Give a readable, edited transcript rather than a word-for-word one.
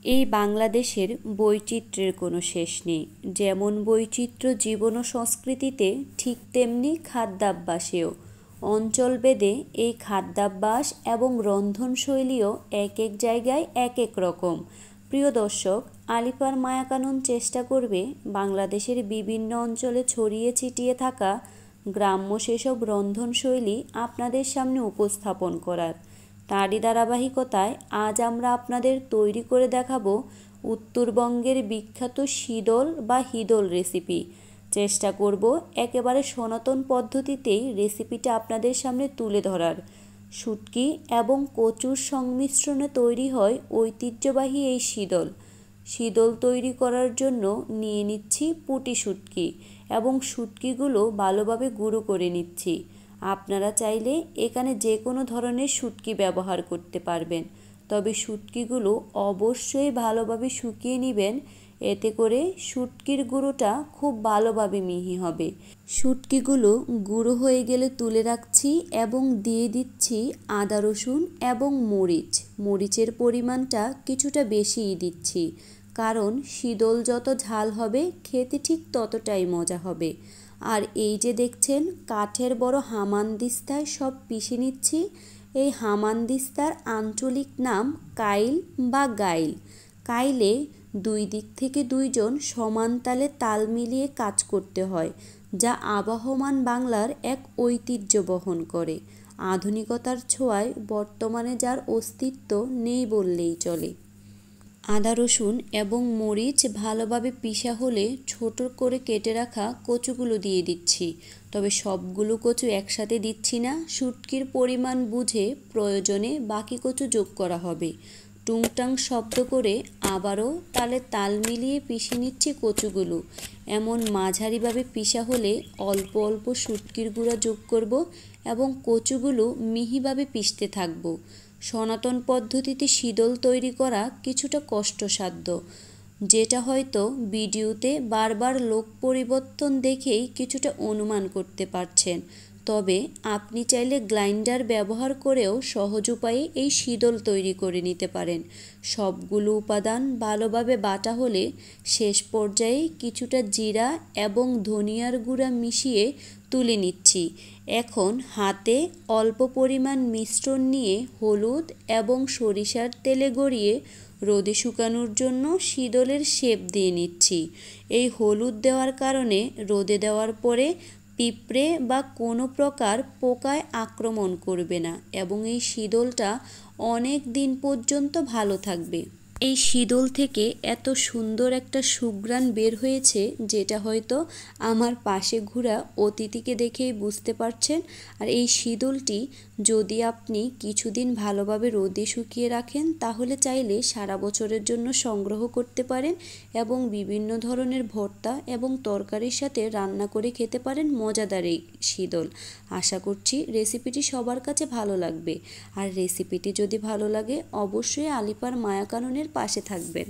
এই বাংলাদেশের বৈচিত্র্যের কোনো শেষ নেই। যেমন বৈচিত্র্য জীবন ও সংস্কৃতিতে, ঠিক তেমনি খাদ্যাভ্যাসেও। অঞ্চলভেদে এই খাদ্যাভ্যাস এবং রন্ধনশৈলীও এক এক জায়গায় এক এক রকম। প্রিয় দর্শক, আলিপার মায়াকানন চেষ্টা করবে বাংলাদেশের বিভিন্ন অঞ্চলে ছড়িয়ে ছিটিয়ে থাকা গ্রাম্য সেসব রন্ধনশৈলী আপনাদের সামনে উপস্থাপন করার। তারই ধারাবাহিকতায় আজ আমরা আপনাদের তৈরি করে দেখাবো উত্তরবঙ্গের বিখ্যাত শীদল বা হিদল রেসিপি। চেষ্টা করব একেবারে সনাতন পদ্ধতিতেই রেসিপিটা আপনাদের সামনে তুলে ধরার। শুটকি এবং কচুর সংমিশ্রণে তৈরি হয় ঐতিহ্যবাহী এই শীদল। শীদল তৈরি করার জন্য নিয়ে নিচ্ছি পুঁটি শুটকি এবং শুটকিগুলো ভালোভাবে গুঁড়ো করে নিচ্ছি। আপনারা চাইলে এখানে যে কোনো ধরনের শুটকি ব্যবহার করতে পারবেন, তবে শুটকিগুলো অবশ্যই ভালোভাবে শুকিয়ে নেবেন, এতে করে শুটকির গুঁড়োটা খুব ভালোভাবে মিহি হবে। শুটকিগুলো গুঁড়ো হয়ে গেলে তুলে রাখছি এবং দিয়ে দিচ্ছি আদা রসুন এবং মরিচ। মরিচের পরিমাণটা কিছুটা বেশিই দিচ্ছি, কারণ শীদল যত ঝাল হবে খেতে ঠিক ততটাই মজা হবে। আর এই যে দেখছেন কাঠের বড় হামানদিস্তায় সব পিষে নিচ্ছি। এই হামানদিস্তার আঞ্চলিক নাম কাইল বা গাইল। কাইলে দুই দিক থেকে দুইজন সমান তালে তাল মিলিয়ে কাজ করতে হয়, যা আবহমান বাংলার এক ঐতিহ্য বহন করে। আধুনিকতার ছোঁয়ায় বর্তমানে যার অস্তিত্ব নেই বললেই চলে। আদা রসুন এবং মরিচ ভালোভাবে পিষা হলে ছোট করে কেটে রাখা কচুগুলো দিয়ে দিচ্ছি, তবে সবগুলো কচু একসাথে দিচ্ছি না। শুটকির পরিমাণ বুঝে প্রয়োজনে বাকি কচু যোগ করা হবে। টুংটাং শব্দ করে আবারও তালে তাল মিলিয়ে পিষে নিচ্ছি কচুগুলো। এমন মাঝারিভাবে পিষা হলে অল্প অল্প শুটকির গুঁড়া যোগ করব এবং কচুগুলো মিহিভাবে পিষতে থাকব। সনাতন পদ্ধতিতে শীদল তৈরি করা কিছুটা কষ্টসাধ্য, যেটা হয়তো ভিডিওতে বারবার লোক পরিবর্তন দেখেই কিছুটা অনুমান করতে পারছেন। তবে আপনি চাইলে গ্রাইন্ডার ব্যবহার করেও সহজ উপায়ে এই শীদল তৈরি করে নিতে পারেন। সবগুলো উপাদান ভালোভাবে বাটা হলে শেষ পর্যায়ে কিছুটা জিরা এবং ধনিয়ার গুঁড়া মিশিয়ে তুলে নিচ্ছি। এখন হাতে অল্প পরিমাণ মিশ্রণ নিয়ে হলুদ এবং সরিষার তেলে গড়িয়ে রোদে শুকানোর জন্য শীদলের শেপ দিয়ে নিচ্ছি। এই হলুদ দেওয়ার কারণে রোদে দেওয়ার পরে পিঁপড়ে বা কোনো প্রকার পোকায় আক্রমণ করবে না এবং এই শীদলটা অনেক দিন পর্যন্ত ভালো থাকবে। এই শীদল থেকে এত সুন্দর একটা সুঘ্রাণ বের হয়েছে, যেটা হয়তো আমার পাশে ঘোরা অতিথিকে দেখেই বুঝতে পারছেন। আর এই শীদলটি যদি আপনি কিছুদিন ভালোভাবে রোদে শুকিয়ে রাখেন, তাহলে চাইলে সারা বছরের জন্য সংগ্রহ করতে পারেন এবং বিভিন্ন ধরনের ভর্তা এবং তরকারির সাথে রান্না করে খেতে পারেন মজাদার এই শীদল। আশা করছি রেসিপিটি সবার কাছে ভালো লাগবে। আর রেসিপিটি যদি ভালো লাগে অবশ্যই আলিপার মায়াকাননের পাশে থাকবেন।